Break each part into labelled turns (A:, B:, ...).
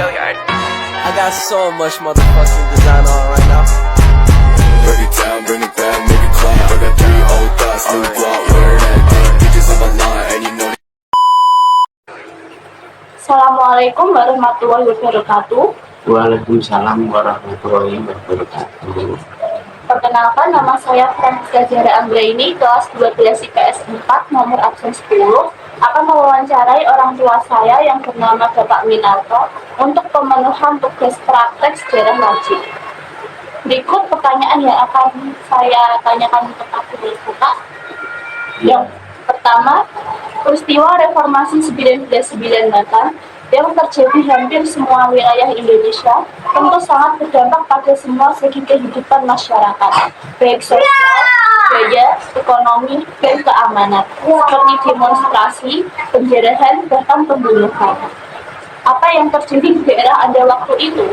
A: I got so much motherfucking design on right now.
B: Break it down, bring it back, make it clap. I got 3 old thoughts, new block, where that dick. Bitches on my line, and you know.
C: Assalamualaikum warahmatullahi wabarakatuh.
D: Waalaikumsalam warahmatullahi wabarakatuh.
C: Perkenalkan, nama saya Francisca Zahra Anggraini, kelas 12 IPS 4, nomor absen 10, akan mewawancarai orang tua saya yang bernama Bapak Winarto untuk pemenuhan tugas praktek sejarah wajib. Berikut pertanyaan yang akan saya tanyakan untuk Adik Bapak. Yang pertama, peristiwa reformasi 1998 yang terjadi hampir semua wilayah Indonesia tentu sangat berdampak pada semua segi kehidupan masyarakat, baik sosial, budaya, ekonomi, dan keamanan, seperti demonstrasi, penjarahan, bahkan pembunuhan. Apa yang terjadi di daerah Anda waktu itu?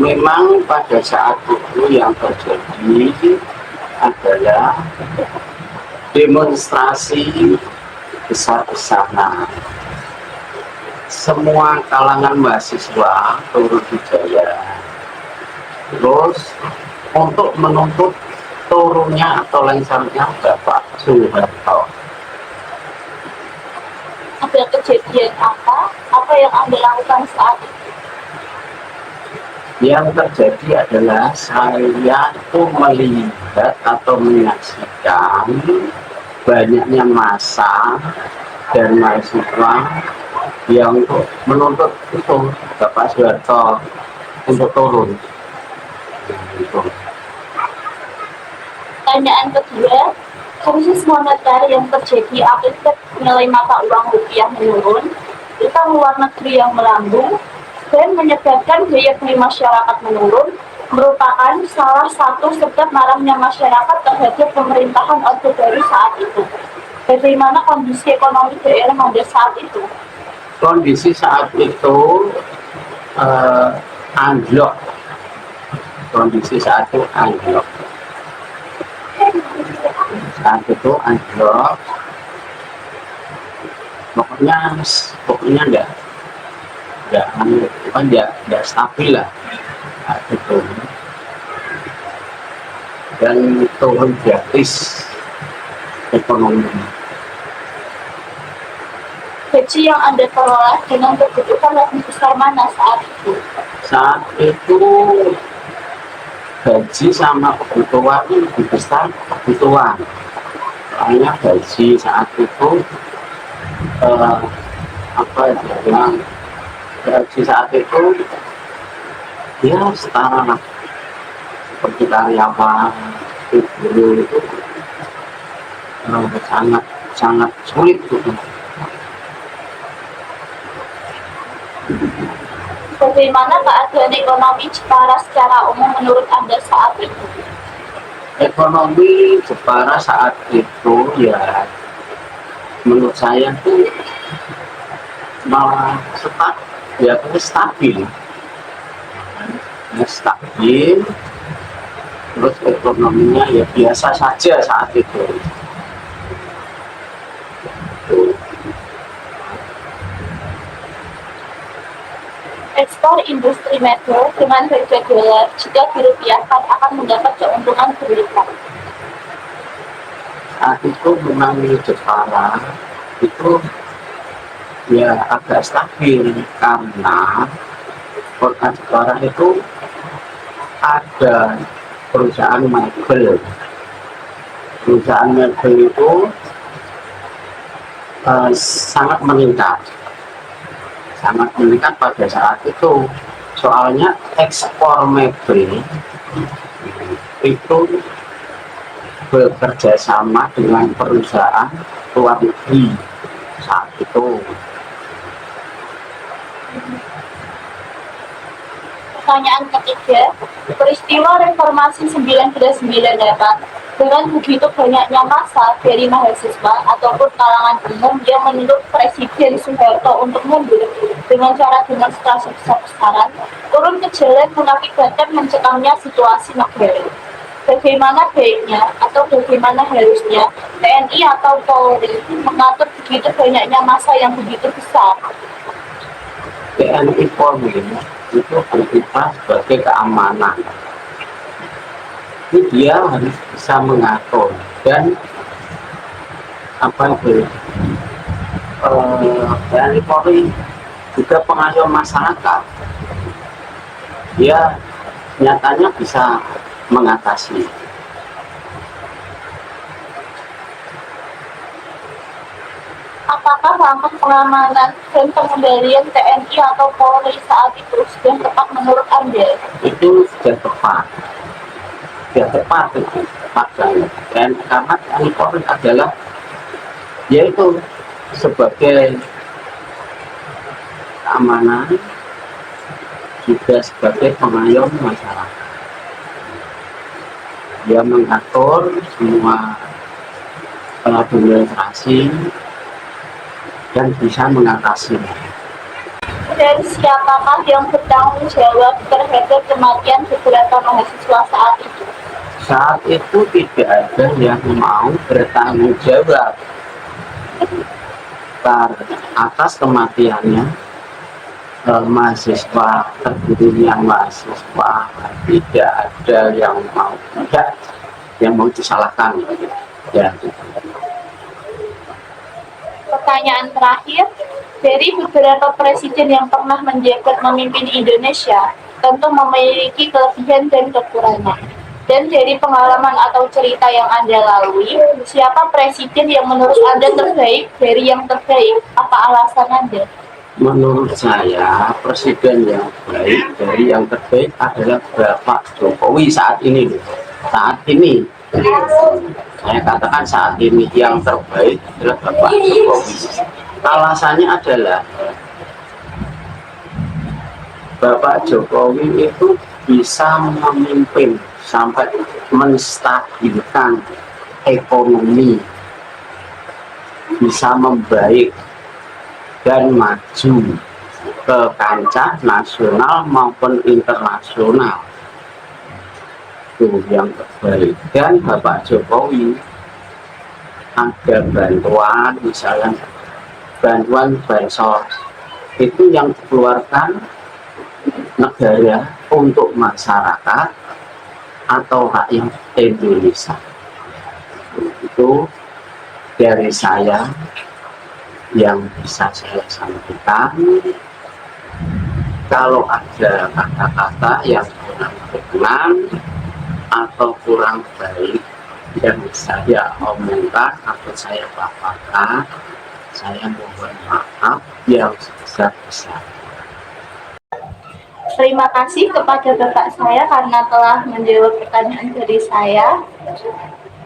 D: Memang pada saat itu yang terjadi adalah demonstrasi besar-besaran. Semua kalangan mahasiswa turun di jalan, terus untuk menuntut turunnya atau lengsernya Bapak Soeharto.
C: Ada kejadian apa? Apa yang Anda lakukan saat itu?
D: Yang terjadi adalah saya itu melihat atau menyaksikan banyaknya massa dan mahasiswa yang menuntut itu Bapak Soeharto untuk turun.
C: Pertanyaan kedua, krisis moneter yang terjadi akibat nilai mata uang rupiah menurun, utang luar negeri yang melambung, dan menyebabkan daya beli masyarakat menurun, merupakan salah satu sebab marahnya masyarakat terhadap pemerintahan Orde Baru saat itu. Bagaimana kondisi ekonomi daerah Anda saat itu?
D: Kondisi saat itu anjlok. Kondisi saat itu anjlok. Saat itu anjlok. Pokoknya enggak stabil lah. Saat itu. Dan turun gratis ekonomi.
C: Gaji yang Anda peroleh dengan kebutuhan lebih besar mana saat itu?
D: Saat itu gaji sama kebutuhan lebih besar kebutuhan. Soalnya gaji saat itu gaji saat itu ya setara lah, seperti karyawan guru itu sangat sulit gitu.
C: Bagaimana keadaan ekonomi Jepara secara umum menurut Anda saat itu?
D: Ekonomi Jepara saat itu ya menurut saya tuh malah stabil, terus ekonominya ya biasa saja saat itu.
C: Ekspor industri metro dengan harga dolar jika dirupiahkan akan mendapat keuntungan berlipat.
D: Saat itu memang di Jepara itu ya agak stabil karena kota Jepara itu ada perusahaan mebel. Perusahaan mebel itu sangat meningkat pada saat itu. Soalnya ekspor mebel itu bekerja sama dengan perusahaan luar negeri saat itu.
C: Pertanyaan ketiga, peristiwa reformasi 1998 dengan begitu banyaknya massa dari mahasiswa ataupun kalangan umum yang menuntut Presiden Soeharto untuk mundur dengan cara demonstrasi besar-besaran, turun ke jalan mengakibatkan mencekamnya situasi negara. Bagaimana baiknya atau bagaimana harusnya TNI atau Polri mengatur begitu banyaknya massa yang begitu besar?
D: TNI Polri itu berkiprah sebagai keamanan. Ini dia harus bisa mengatur dan apa itu TNI Polri juga pengayom masyarakat. Dia nyatanya bisa mengatasi.
C: Apakah langkah pengamanan dan pengendalian TNI atau Polri saat itu sudah tepat menurut Anda?
D: Itu sudah tepat itu tepat banget. Dan karena TNI Polri adalah yaitu sebagai keamanan juga sebagai pengayom masyarakat. Dia mengatur semua demonstrasi dan bisa mengatasinya.
C: Dan siapakah yang bertanggung jawab terhadap kematian beberapa mahasiswa saat itu?
D: Saat itu tidak ada yang mau bertanggung jawab atas kematiannya mahasiswa, terbunuhnya mahasiswa. Tidak ada yang mau disalahkan ya.
C: Pertanyaan terakhir, dari beberapa presiden yang pernah menjabat memimpin Indonesia, tentu memiliki kelebihan dan kekurangan. Dan dari pengalaman atau cerita yang Anda lalui, siapa presiden yang menurut Anda terbaik dari yang terbaik? Apa alasan Anda?
D: Menurut saya, presiden yang baik dari yang terbaik adalah Bapak Jokowi saat ini. Saat ini, saya katakan saat ini yang terbaik adalah Bapak Jokowi. Alasannya adalah Bapak Jokowi itu bisa memimpin sampai menstabilkan ekonomi, bisa membaik dan maju ke kancah nasional maupun internasional. Itu yang terbaik. Dan Bapak Jokowi ada bantuan, misalnya bantuan bansos itu yang dikeluarkan negara untuk masyarakat atau rakyat Indonesia. Itu dari saya yang bisa saya sampaikan. Kalau ada kata-kata yang kurang berkenan atau kurang baik yang saya omongkan atau saya paparkan, saya mohon maaf yang sebesar-besarnya.
C: Terima kasih kepada Bapak saya karena telah menjawab pertanyaan dari saya.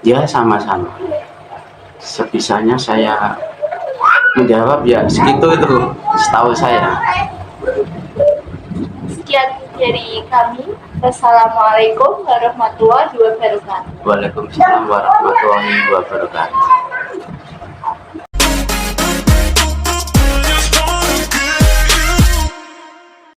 D: Ya, sama-sama. Sebisanya saya menjawab ya segitu itu setahu saya.
C: Sekian dari kami. Wassalamualaikum warahmatullahi wabarakatuh.
D: Waalaikumsalam warahmatullahi wabarakatuh.